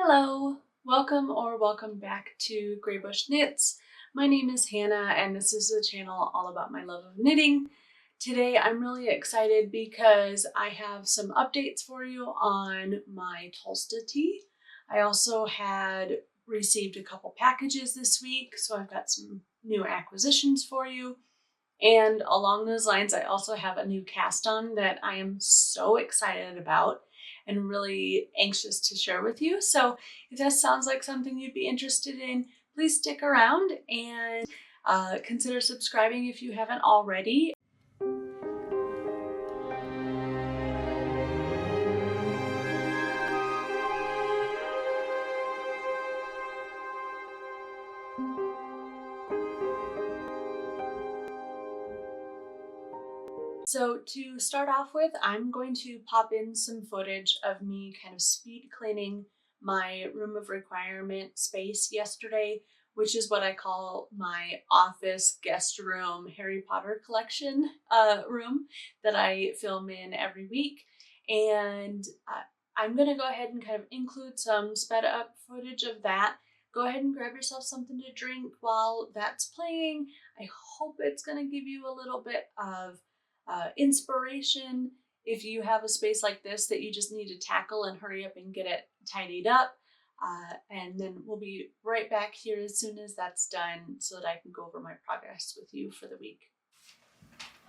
Hello, welcome back to Graybush Knits. My name is Hannah and this is a channel all about my love of knitting. Today I'm really excited because I have some updates for you on my Tolsta Tee. I also had received a couple packages this week, so I've got some new acquisitions for you. And along those lines, I also have a new cast on that I am so excited about and really anxious to share with you. So if that sounds like something you'd be interested in, please stick around and consider subscribing if you haven't already. So to start off with, I'm going to pop in some footage of me kind of speed cleaning my room of requirement space yesterday, which is what I call my office guest room Harry Potter collection room that I film in every week. And I'm going to go ahead and kind of include some sped up footage of that. Go ahead and grab yourself something to drink while that's playing. I hope it's going to give you a little bit of inspiration if you have a space like this that you just need to tackle and hurry up and get it tidied up. And then we'll be right back here as soon as that's done so that I can go over my progress with you for the week.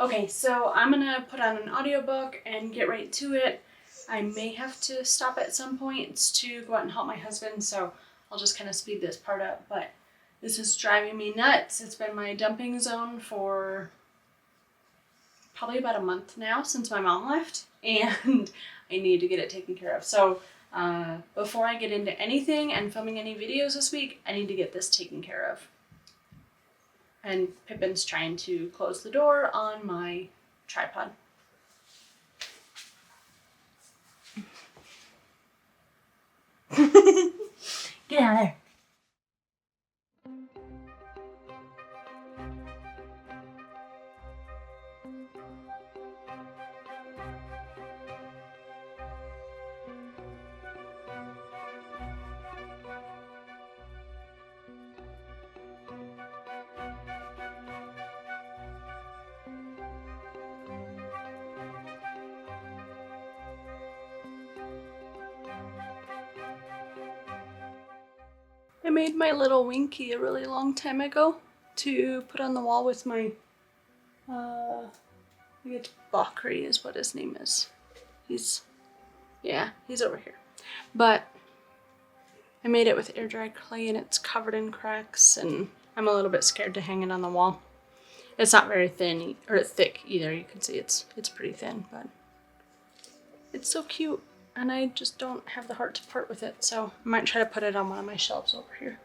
Okay, so I'm gonna put on an audiobook and get right to it. I may have to stop at some points to go out and help my husband, so I'll just kind of speed this part up, but this is driving me nuts. It's been my dumping zone for probably about a month now since my mom left, and I need to get it taken care of. So before I get into anything and filming any videos this week, I need to get this taken care of. And Pippin's trying to close the door on my tripod. Get out of there. I made my little Winky a really long time ago to put on the wall with my, I think it's Bakri is what his name is. He's over here. But I made it with air dry clay and it's covered in cracks and I'm a little bit scared to hang it on the wall. It's not very thin or thick either. You can see it's pretty thin, but it's so cute. And I just don't have the heart to part with it, so I might try to put it on one of my shelves over here.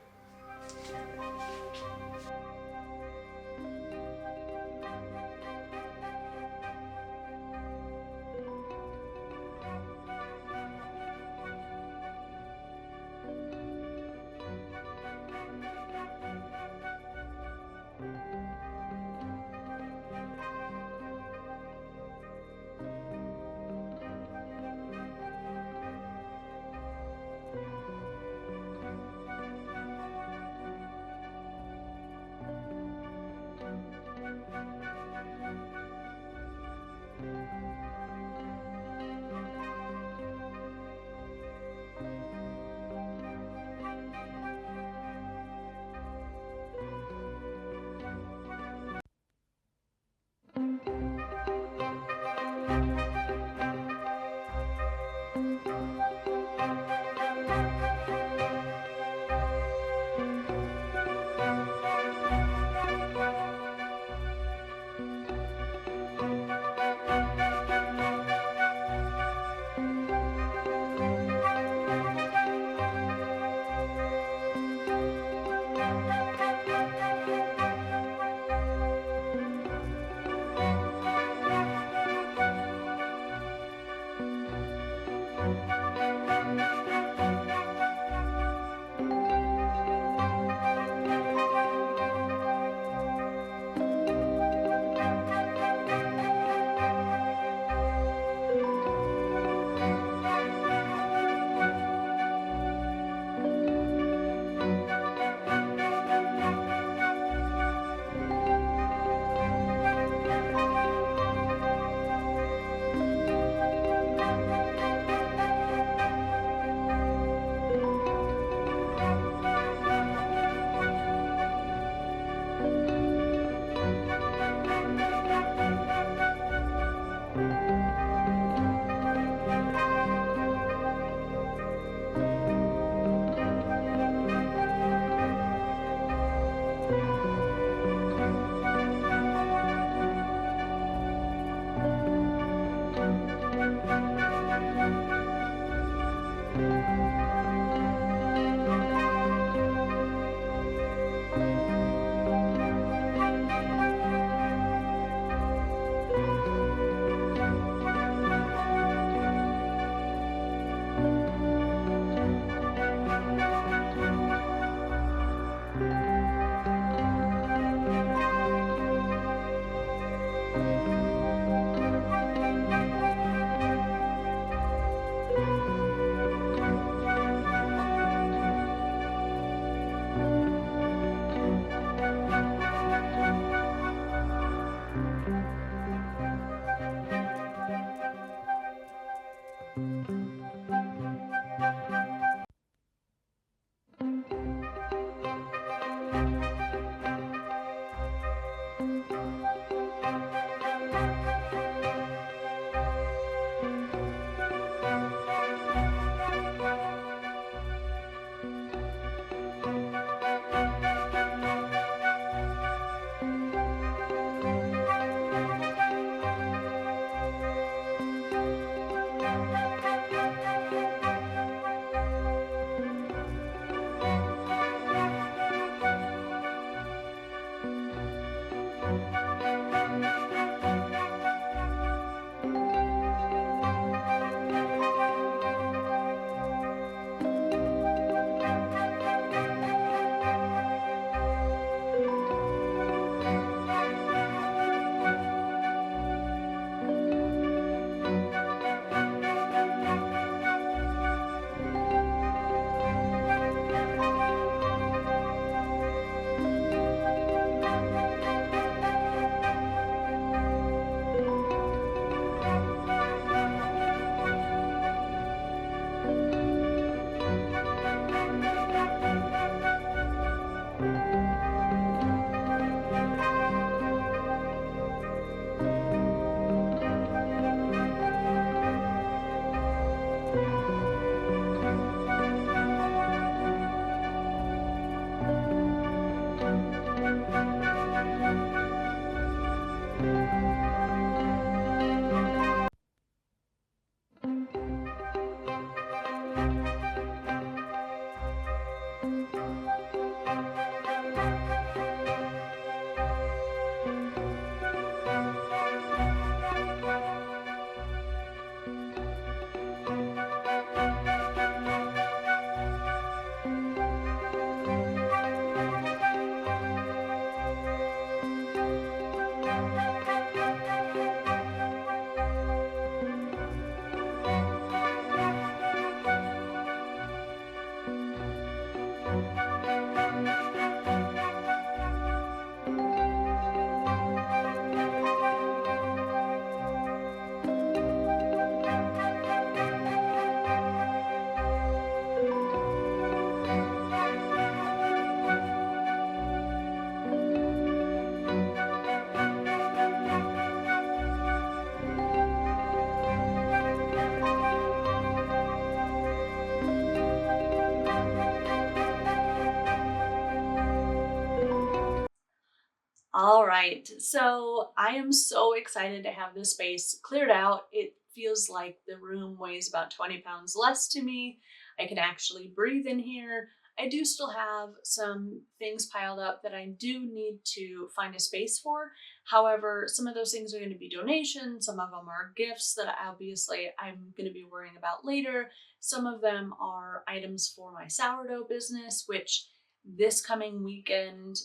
All right, so I am so excited to have this space cleared out. It feels like the room weighs about 20 pounds less to me. I can actually breathe in here. I do still have some things piled up that I do need to find a space for. However, some of those things are going to be donations, some of them are gifts that obviously I'm going to be worrying about later. Some of them are items for my sourdough business, which this coming weekend,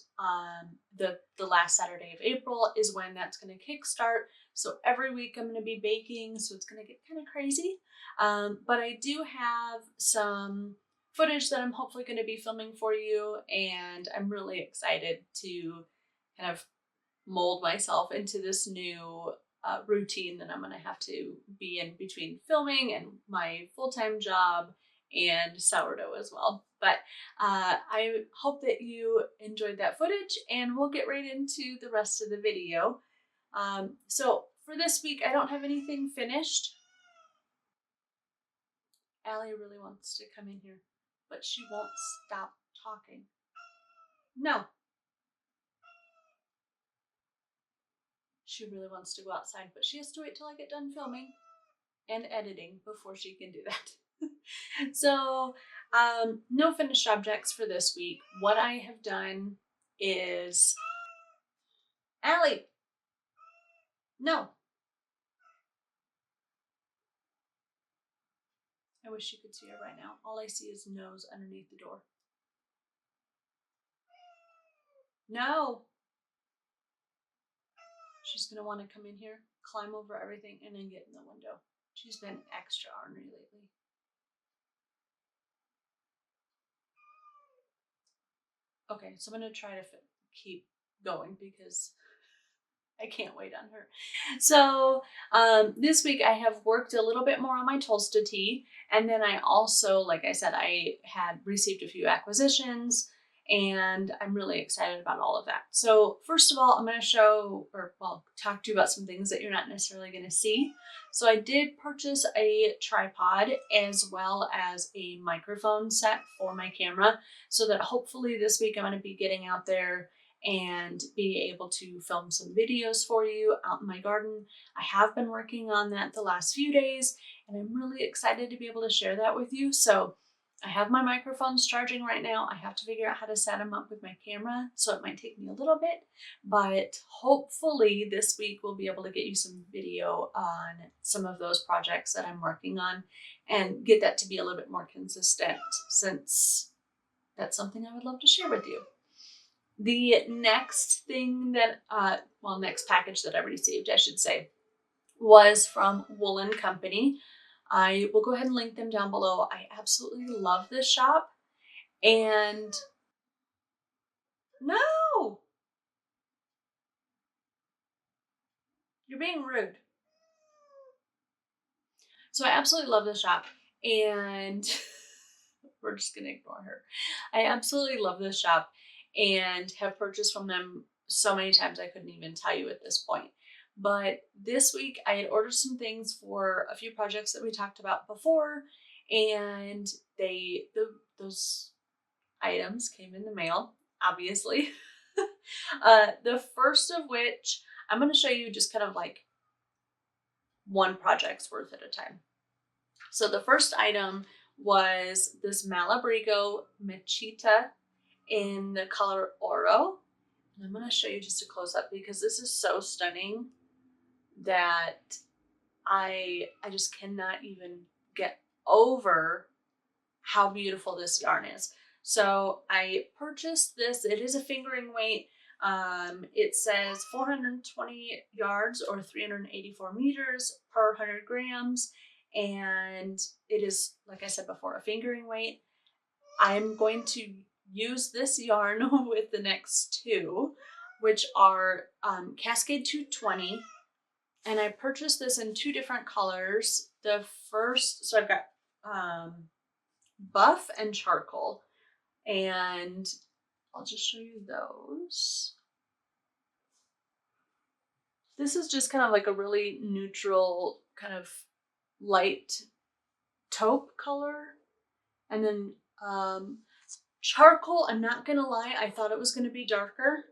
the last Saturday of April is when that's going to kickstart. So every week I'm going to be baking, so it's going to get kind of crazy. But I do have some footage that I'm hopefully going to be filming for you, and I'm really excited to kind of mold myself into this new routine that I'm going to have to be in between filming and my full-time job and sourdough as well. But I hope that you enjoyed that footage, and we'll get right into the rest of the video. So for this week, I don't have anything finished. Allie really wants to come in here, but she won't stop talking. No. She really wants to go outside, but she has to wait till I get done filming and editing before she can do that. So no finished objects for this week. What I have done is, Allie, no. I wish you could see her right now. All I see is nose underneath the door. No. She's gonna want to come in here, climb over everything, and then get in the window. She's been extra ornery lately. Okay, so I'm gonna try to keep going because I can't wait on her. So this week I have worked a little bit more on my Tolsta Tee, and then I also, like I said, I had received a few acquisitions, and I'm really excited about all of that. So first of all, I'm going to show, or well, talk to you about some things that you're not necessarily going to see. So I did purchase a tripod as well as a microphone set for my camera, so that hopefully this week I'm going to be getting out there and be able to film some videos for you out in my garden. I have been working on that the last few days, and I'm really excited to be able to share that with you. So I have my microphones charging right now. I have to figure out how to set them up with my camera, so it might take me a little bit, but hopefully this week we'll be able to get you some video on some of those projects that I'm working on and get that to be a little bit more consistent, since that's something I would love to share with you. The next thing that, next package that I received, I should say, was from Woolen Company. I will go ahead and link them down below. I absolutely love this shop. And no, you're being rude. So I absolutely love this shop, and we're just gonna ignore her. I absolutely love this shop and have purchased from them so many times I couldn't even tell you at this point. But this week I had ordered some things for a few projects that we talked about before, and those items came in the mail, obviously. The first of which I'm going to show you just kind of like one project's worth at a time. So the first item was this Malabrigo Mechita in the color Oro. And I'm going to show you just a close up because this is so stunning that I just cannot even get over how beautiful this yarn is. So I purchased this. It is a fingering weight. It says 420 yards or 384 meters per 100 grams. And it is, like I said before, a fingering weight. I'm going to use this yarn with the next two, which are Cascade 220. And I purchased this in two different colors. The first, so I've got buff and charcoal, and I'll just show you those. This is just kind of like a really neutral kind of light taupe color. And then charcoal, I'm not gonna lie, I thought it was gonna be darker.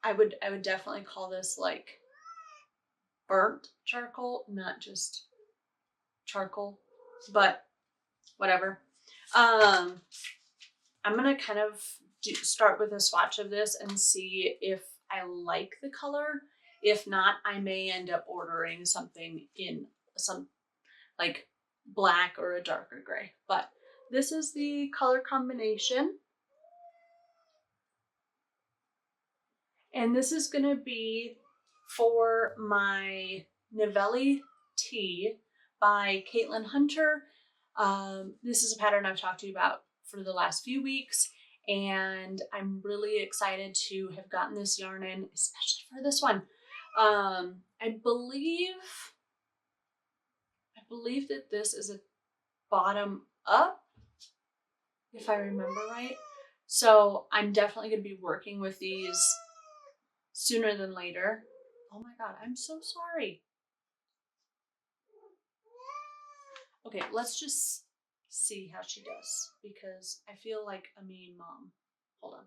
I would definitely call this like burnt charcoal, not just charcoal, but whatever. I'm gonna kind of start with a swatch of this and see if I like the color. If not, I may end up ordering something in some like black or a darker gray. But this is the color combination. And this is gonna be for my Navelli Tee by Caitlin Hunter. This is a pattern I've talked to you about for the last few weeks, and I'm really excited to have gotten this yarn in, especially for this one. I believe that this is a bottom up, if I remember right. So I'm definitely going to be working with these sooner than later. Oh my God, I'm so sorry. Okay, let's just see how she does because I feel like a mean mom. Hold on.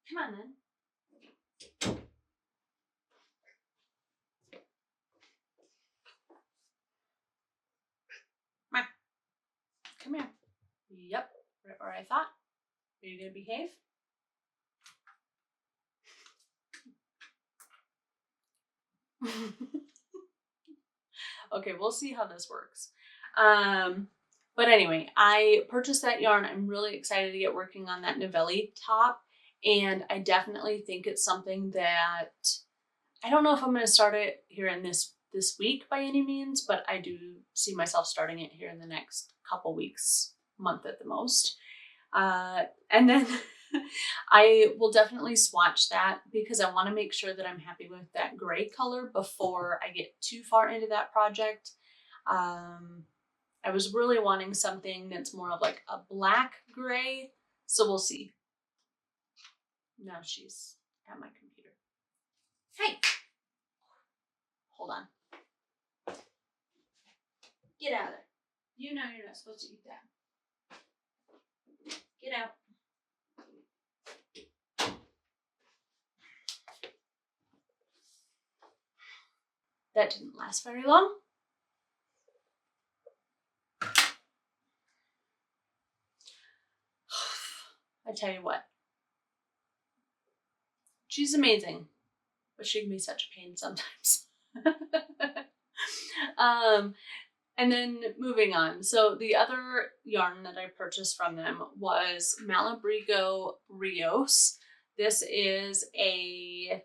Come on then. Come here. Yep, right where I thought. Are you gonna behave? Okay, we'll see how this works. But anyway, I purchased that yarn. I'm really excited to get working on that Navelli top, and I definitely think it's something that I don't know if I'm going to start it here in this week by any means, but I do see myself starting it here in the next couple weeks, month at the most. And then I will definitely swatch that because I want to make sure that I'm happy with that gray color before I get too far into that project. I was really wanting something that's more of like a black gray, so we'll see. Now she's at my computer. Hey! Hold on. Get out of there. You know you're not supposed to eat that. Get out. That didn't last very long. I tell you what. She's amazing, but she can be such a pain sometimes. And then moving on. So the other yarn that I purchased from them was Malabrigo Rios. This is a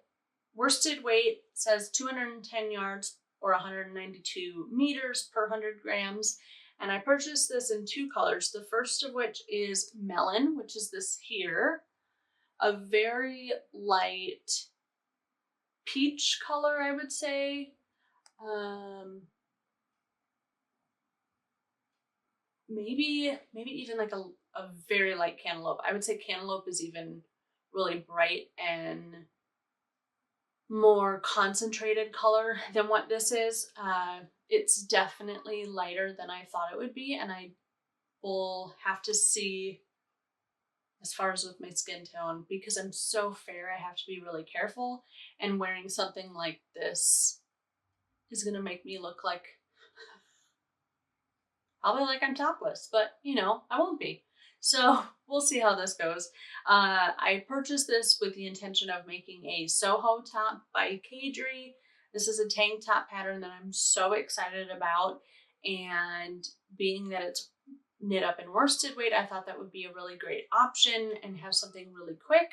worsted weight, says 210 yards or 192 meters per 100 grams. And I purchased this in two colors. The first of which is Melon, which is this here. A very light peach color, I would say. Maybe even like a very light cantaloupe. I would say cantaloupe is even really bright and more concentrated color than what this is. It's definitely lighter than I thought it would be, and I will have to see as far as with my skin tone, because I'm so fair, I have to be really careful, and wearing something like this is gonna make me look like probably like I'm topless, but you know, I won't be. So we'll see how this goes. I purchased this with the intention of making a Soho top by Kadri. This is a tank top pattern that I'm so excited about, and being that it's knit up in worsted weight, I thought that would be a really great option and have something really quick.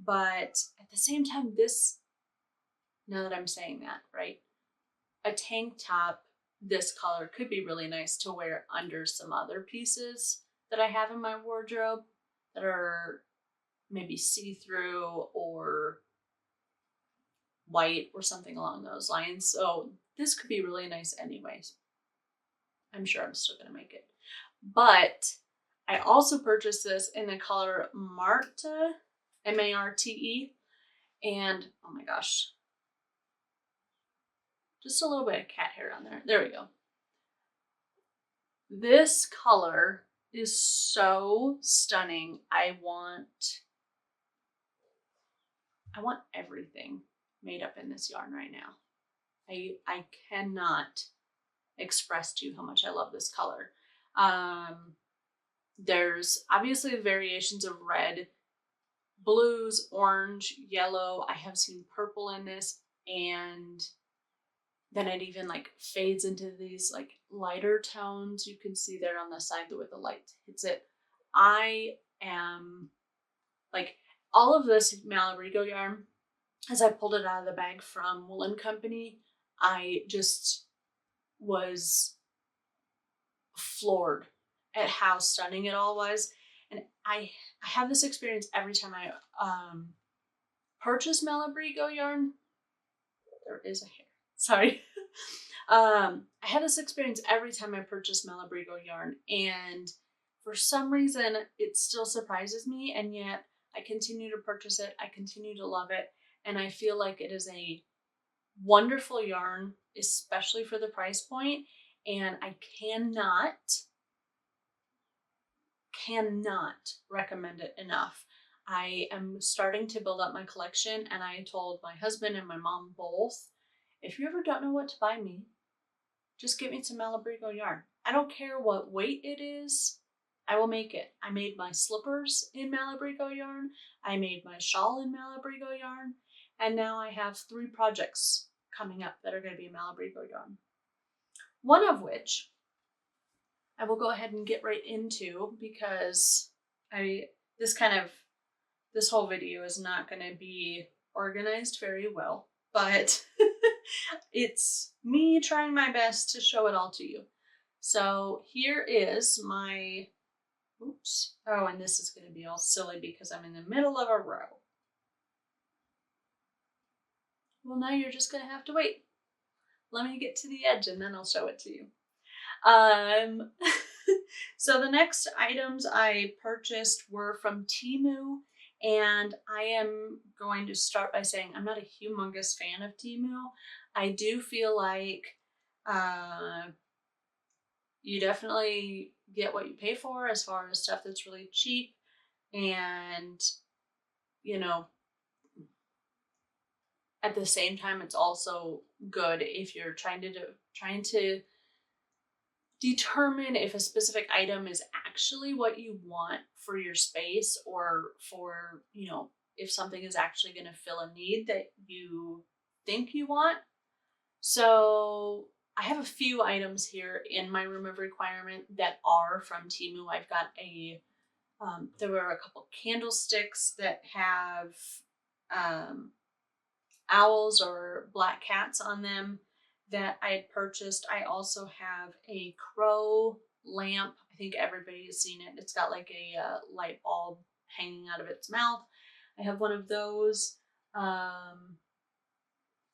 But at the same time, this, now that I'm saying that, right, a tank top this color could be really nice to wear under some other pieces that I have in my wardrobe that are maybe see-through or white or something along those lines. So this could be really nice anyways. I'm sure I'm still gonna make it. But I also purchased this in the color Marte, M-A-R-T-E, and oh my gosh, just a little bit of cat hair on there. There we go. This color is so stunning. I want everything made up in this yarn right now. I cannot express to you how much I love this color. There's obviously variations of red, blues, orange, yellow. I have seen purple in this, and then it even like fades into these like lighter tones. You can see there on the side where the light hits it. I am like, all of this Malabrigo yarn, as I pulled it out of the bag from Wool & Company, I just was floored at how stunning it all was. And I have this experience every time I purchase Malabrigo yarn. There is a hair. Sorry. I have this experience every time I purchase Malabrigo yarn, and for some reason it still surprises me, and yet I continue to purchase it. I continue to love it, and I feel like it is a wonderful yarn, especially for the price point, and I cannot recommend it enough. I am starting to build up my collection, and I told my husband and my mom both, if you ever don't know what to buy me, just get me some Malabrigo yarn. I don't care what weight it is, I will make it. I made my slippers in Malabrigo yarn, I made my shawl in Malabrigo yarn, and now I have 3 projects coming up that are going to be Malabrigo yarn. One of which I will go ahead and get right into, because this whole video is not going to be organized very well, but it's me trying my best to show it all to you. So here is my, oops, oh, and this is going to be all silly because I'm in the middle of a row. Well, now you're just going to have to wait. Let me get to the edge and then I'll show it to you. So the next items I purchased were from Temu, and I am going to start by saying I'm not a humongous fan of Temu. I do feel like you definitely get what you pay for as far as stuff that's really cheap, and you know, at the same time it's also good if you're trying to determine if a specific item is actually what you want for your space, or for, you know, if something is actually going to fill a need that you think you want. So I have a few items here in my room of requirement that are from Temu. I've got there were a couple candlesticks that have owls or black cats on them that I had purchased. I also have a crow lamp. I think everybody has seen it. It's got like a light bulb hanging out of its mouth. I have one of those. I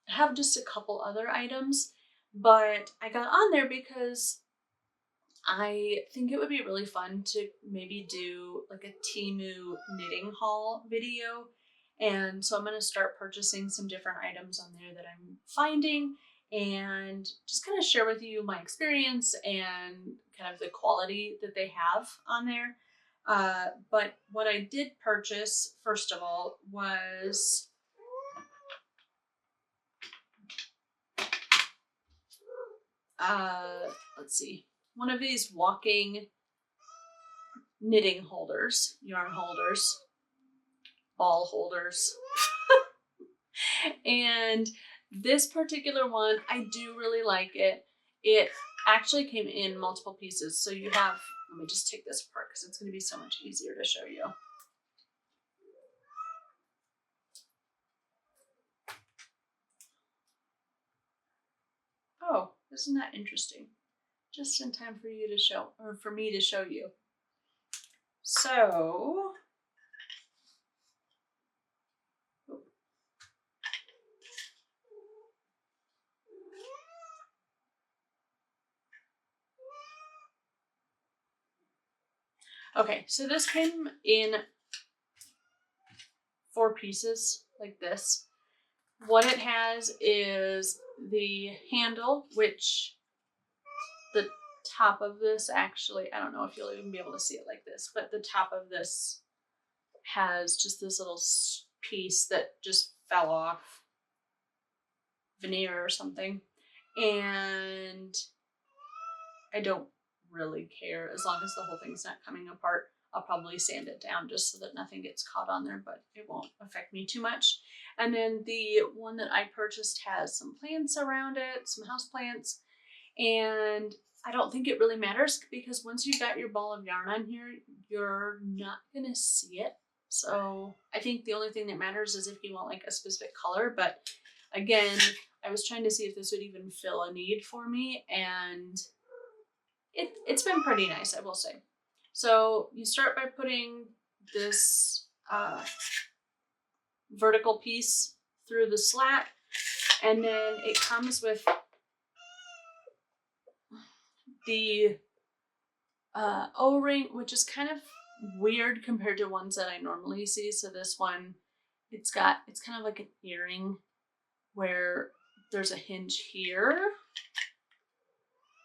have just a couple other items, but I got on there because I think it would be really fun to maybe do like a Temu knitting haul video. And so I'm going to start purchasing some different items on there that I'm finding, and just kind of share with you my experience and kind of the quality that they have on there. But what I did purchase, first of all, was let's see, one of these walking knitting holders, yarn holders, ball holders. And this particular one, I do really like it. It actually came in multiple pieces. So you have, let me just take this apart because it's going to be so much easier to show you. Oh, isn't that interesting? Just in time for you to show, or for me to show you. So, okay, so this came in 4 pieces like this. What it has is the handle, which the top of this, actually, I don't know if you'll even be able to see it like this, but the top of this has just this little piece that just fell off, veneer or something, and I don't really care as long as the whole thing's not coming apart. I'll probably sand it down just so that nothing gets caught on there, but it won't affect me too much. And then the one that I purchased has some plants around it, some house plants, and I don't think it really matters because once you've got your ball of yarn on here, you're not gonna see it. So I think the only thing that matters is if you want like a specific color, but again, I was trying to see if this would even fill a need for me, and it's been pretty nice, I will say. So you start by putting this vertical piece through the slat, and then it comes with the O-ring, which is kind of weird compared to ones that I normally see. So this one, it's kind of like an earring where there's a hinge here.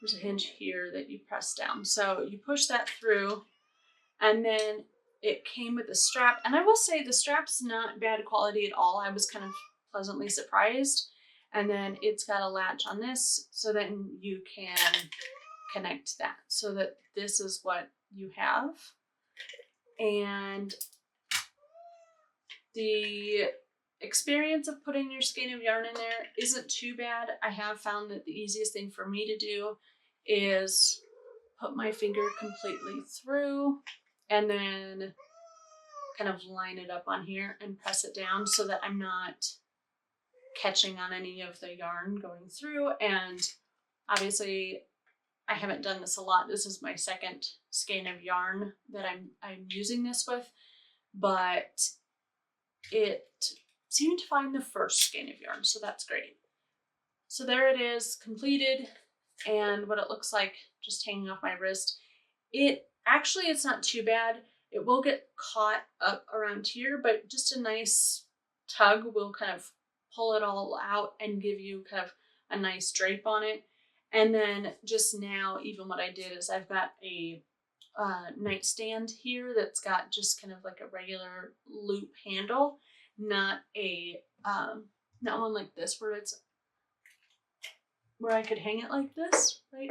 There's a hinge here that you press down. So you push that through, and then it came with a strap. And I will say the strap's not bad quality at all. I was kind of pleasantly surprised. And then it's got a latch on this so that you can connect that so that this is what you have. And the experience of putting your skein of yarn in there isn't too bad. I have found that the easiest thing for me to do is put my finger completely through and then kind of line it up on here and press it down so that I'm not catching on any of the yarn going through. And obviously I haven't done this a lot. This is my second skein of yarn that I'm using this with, but it seemed to find the first skein of yarn, so that's great. So there it is, completed, and what it looks like just hanging off my wrist. It's not too bad. It will get caught up around here, but just a nice tug will kind of pull it all out and give you kind of a nice drape on it. And then just now, even what I did is I've got a nightstand here that's got just kind of like a regular loop handle, not one like this where I could hang it like this, right?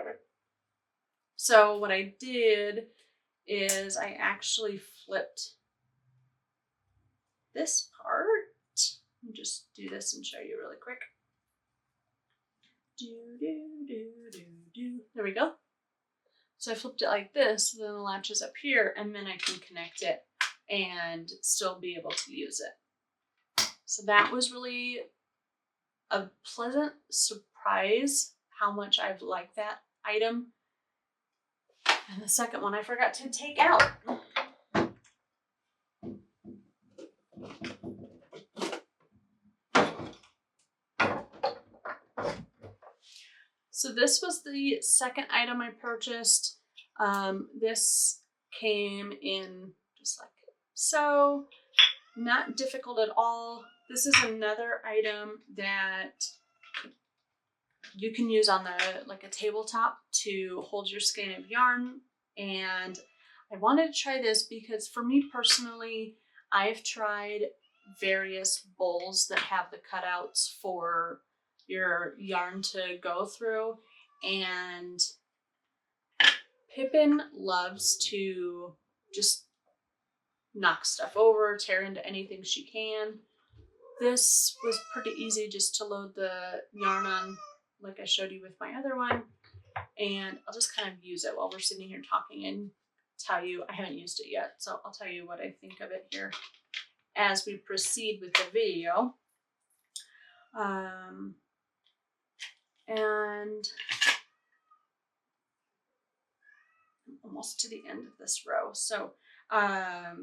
So what I did is I actually flipped this part. Let me just do this and show you really quick. There we go. So I flipped it like this, then the latch is up here, and then I can connect it and still be able to use it. So that was really a pleasant surprise how much I've liked that item. And the second one I forgot to take out. So this was the second item I purchased. This came in just like so, not difficult at all. This is another item that you can use on like a tabletop to hold your skein of yarn. And I wanted to try this because for me personally, I've tried various bowls that have the cutouts for your yarn to go through, and Pippin loves to just knock stuff over, tear into anything she can. This was pretty easy just to load the yarn on like I showed you with my other one, and I'll just kind of use it while we're sitting here talking and tell you. I haven't used it yet, so I'll tell you what I think of it here as we proceed with the video. And almost to the end of this row. So I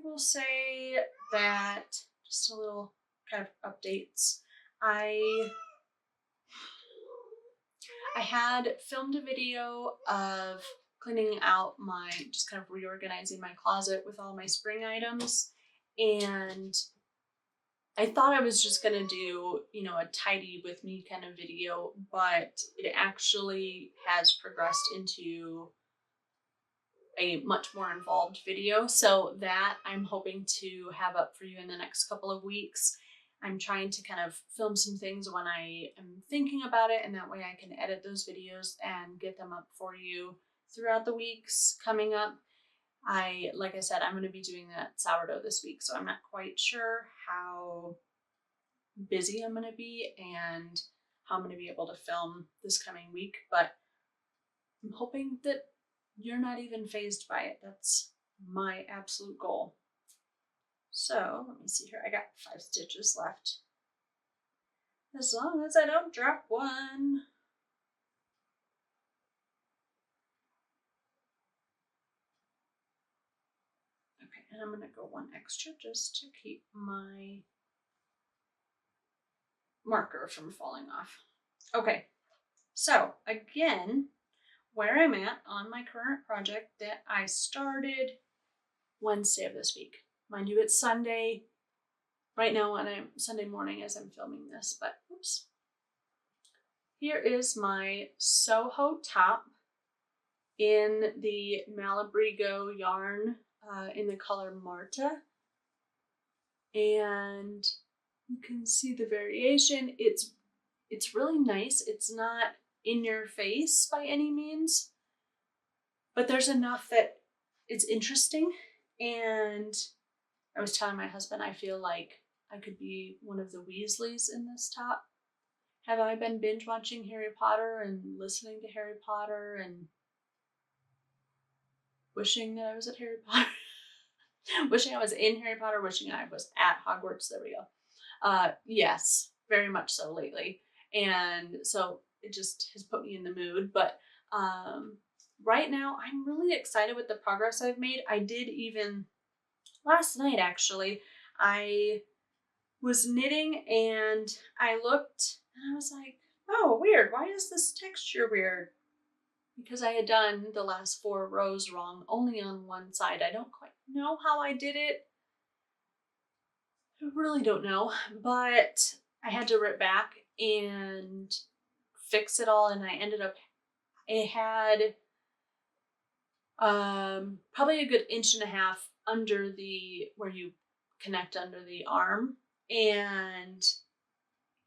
will say that just a little kind of updates. I had filmed a video of cleaning out just kind of reorganizing my closet with all my spring items, and I thought I was just gonna do, you know, a tidy with me kind of video, but it actually has progressed into a much more involved video. So that I'm hoping to have up for you in the next couple of weeks. I'm trying to kind of film some things when I am thinking about it, and that way I can edit those videos and get them up for you throughout the weeks coming up. Like I said, I'm going to be doing that sourdough this week, so I'm not quite sure how busy I'm going to be and how I'm going to be able to film this coming week, but I'm hoping that you're not even phased by it. That's my absolute goal. So let me see here. I got 5 stitches left. As long as I don't drop one. Okay, and I'm going to go 1 extra just to keep my marker from falling off. Okay, so again, where I'm at on my current project that I started Wednesday of this week. Mind you, it's Sunday right now, and I'm Sunday morning as I'm filming this, but oops. Here is my Soho top in the Malabrigo yarn in the color Marte. And you can see the variation. It's really nice. It's not in your face by any means, but there's enough that it's interesting. And I was telling my husband, I feel like I could be one of the Weasleys in this top. Have I been binge watching Harry Potter and listening to Harry Potter and wishing that I was at Harry Potter? Wishing I was in Harry Potter, wishing I was at Hogwarts. There we go. Yes, very much so lately. And so it just has put me in the mood. But right now, I'm really excited with the progress I've made. I did even last night, actually, I was knitting and I looked and I was like, oh, weird. Why is this texture weird? Because I had done the last 4 rows wrong, only on one side. I don't quite know how I did it. I really don't know, but I had to rip back and fix it all, and I ended up, it had probably a good 1.5 inches under the, where you connect under the arm, and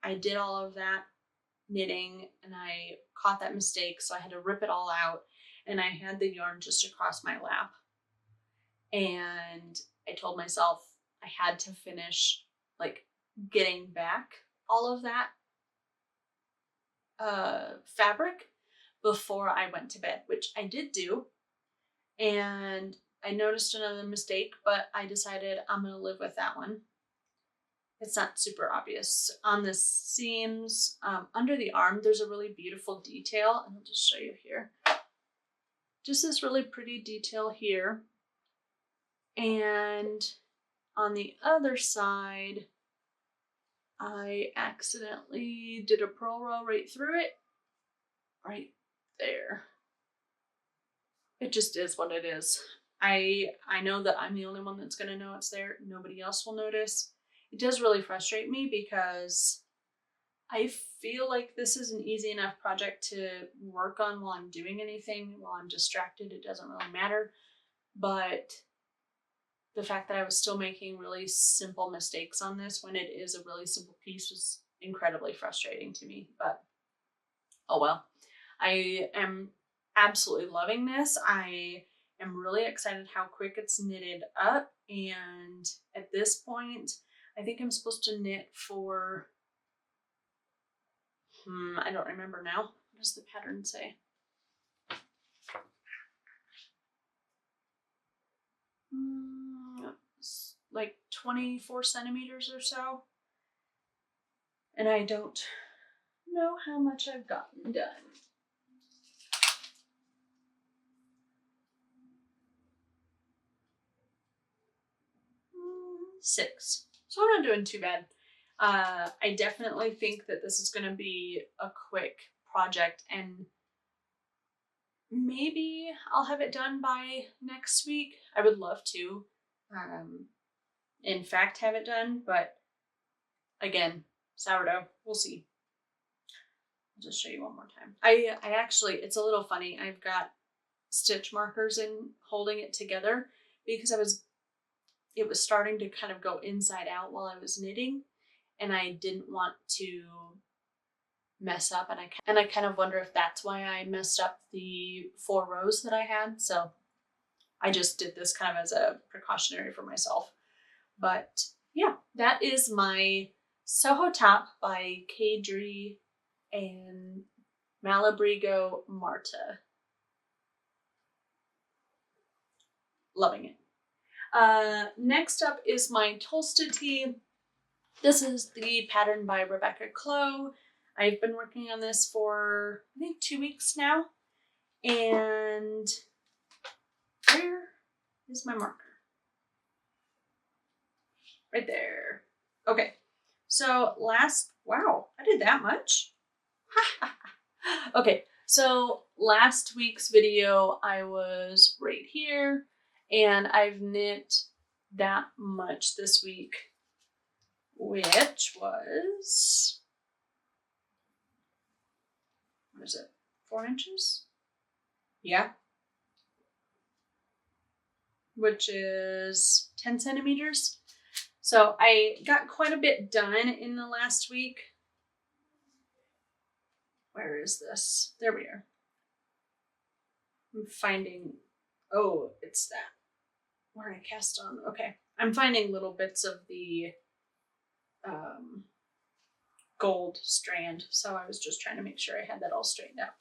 I did all of that knitting and I caught that mistake, so I had to rip it all out, and I had the yarn just across my lap, and I told myself I had to finish like getting back all of that fabric before I went to bed, which I did do, and I noticed another mistake, but I decided I'm gonna live with that one. It's not super obvious. On the seams, under the arm, there's a really beautiful detail, and I'll just show you here. Just this really pretty detail here. And on the other side, I accidentally did a purl row right through it, right there. It just is what it is. I know that I'm the only one that's gonna know it's there. Nobody else will notice. It does really frustrate me because I feel like this is an easy enough project to work on while I'm doing anything. While I'm distracted, it doesn't really matter. But the fact that I was still making really simple mistakes on this when it is a really simple piece was incredibly frustrating to me. But oh well. I am absolutely loving this. I am really excited how quick it's knitted up. And at this point, I think I'm supposed to knit for, I don't remember now. What does the pattern say? Like 24 centimeters or so. And I don't know how much I've gotten done. 6. So I'm not doing too bad. I definitely think that this is going to be a quick project, and maybe I'll have it done by next week. I would love to, in fact, have it done, but again, sourdough. We'll see. I'll just show you one more time. I actually, it's a little funny. I've got stitch markers in holding it together because it was starting to kind of go inside out while I was knitting, and I didn't want to mess up, and I kind of wonder if that's why I messed up the 4 rows that I had. So I just did this kind of as a precautionary for myself. But yeah, that is my Soho top by Kadri and Malabrigo Marte. Loving it. Next up is my Tolsta Tee. This is the pattern by Rebecca Clow. I've been working on this for, I think, 2 weeks now. And where is my marker? Right there. Okay. So wow, I did that much. Okay. So last week's video, I was right here, and I've knit that much this week, which was, what is it, 4 inches? Yeah. Which is 10 centimeters. So I got quite a bit done in the last week. Where is this? There we are. I'm finding, oh, it's that where I cast on. Okay. I'm finding little bits of the gold strand. So I was just trying to make sure I had that all straightened out.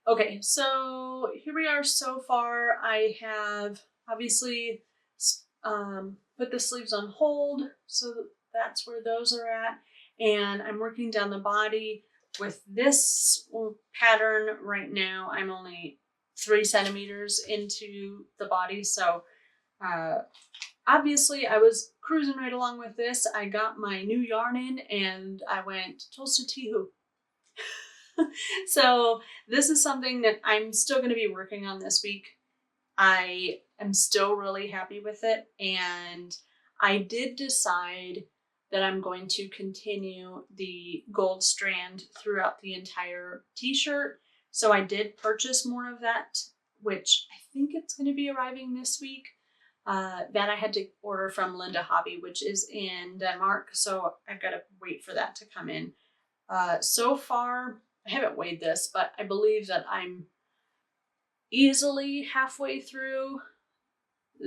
Okay, so here we are so far. I have obviously put the sleeves on hold, so that's where those are at. And I'm working down the body with this pattern right now. I'm only 3 centimeters into the body, so obviously I was cruising right along with this. I got my new yarn in and I went Tolsta Tee. So this is something that I'm still going to be working on this week. I am still really happy with it, and I did decide that I'm going to continue the gold strand throughout the entire t-shirt. So I did purchase more of that, which I think it's going to be arriving this week. That I had to order from Linda Hobby, which is in Denmark. So I've got to wait for that to come in. So far, I haven't weighed this, but I believe that I'm easily halfway through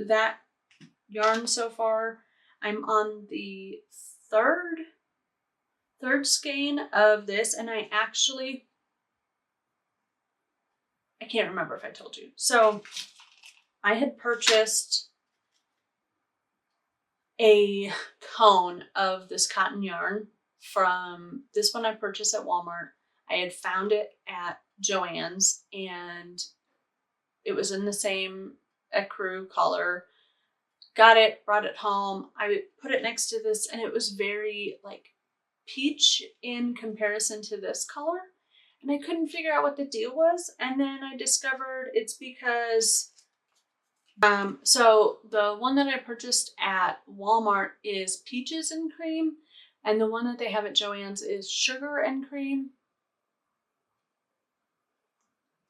that yarn so far. I'm on the third skein of this, and I can't remember if I told you. So I had purchased a cone of this cotton yarn from this one I purchased at Walmart. I had found it at Joann's, and it was in the same ecru color. Got it, brought it home. I put it next to this, and it was very like peach in comparison to this color. And I couldn't figure out what the deal was. And then I discovered it's because, so the one that I purchased at Walmart is peaches and cream. And the one that they have at Joann's is sugar and cream.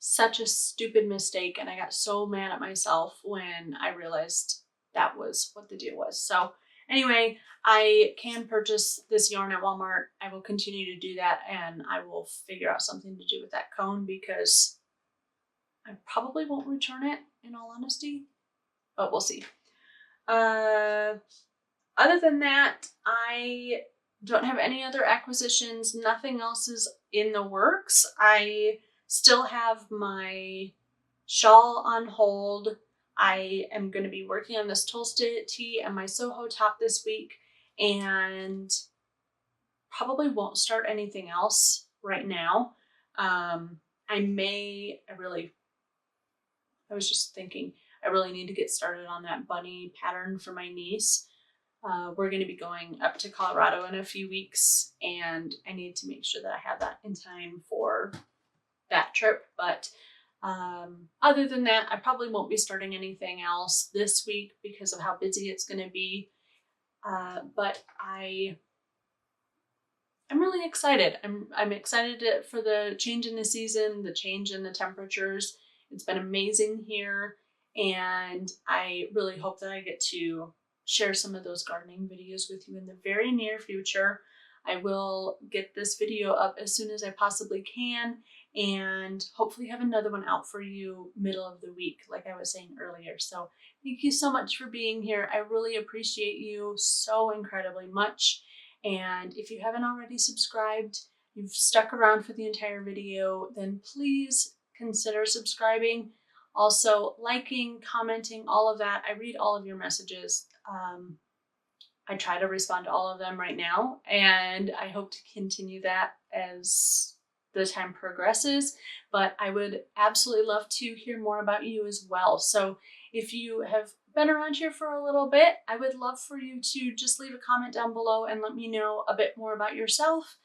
Such a stupid mistake, and I got so mad at myself when I realized that was what the deal was. So anyway, I can purchase this yarn at Walmart. I will continue to do that, and I will figure out something to do with that cone because I probably won't return it, in all honesty, but we'll see. Other than that, I don't have any other acquisitions. Nothing else is in the works. I still have my shawl on hold. I am going to be working on this Tolsta Tee and my Soho top this week, and probably won't start anything else right now. I was just thinking, I really need to get started on that bunny pattern for my niece. We're going to be going up to Colorado in a few weeks, and I need to make sure that I have that in time for that trip. But other than that, I probably won't be starting anything else this week because of how busy it's going to be. But I I'm really excited. I'm excited for the change in the season, the change in the temperatures. It's been amazing here, and I really hope that I get to share some of those gardening videos with you in the very near future. I will get this video up as soon as I possibly can, and hopefully have another one out for you middle of the week, like I was saying earlier. So thank you so much for being here. I really appreciate you so incredibly much. And if you haven't already subscribed, you've stuck around for the entire video, then please consider subscribing. Also, liking, commenting, all of that. I read all of your messages. I try to respond to all of them right now, and I hope to continue that as the time progresses. But I would absolutely love to hear more about you as well. So if you have been around here for a little bit, I would love for you to just leave a comment down below and let me know a bit more about yourself.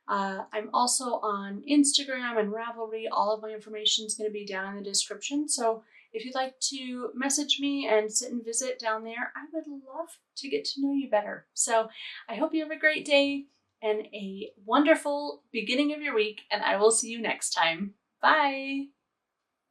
I'm also on Instagram and Ravelry. All of my information is going to be down in the description. So if you'd like to message me and sit and visit down there, I would love to get to know you better. So I hope you have a great day and a wonderful beginning of your week, and I will see you next time. Bye!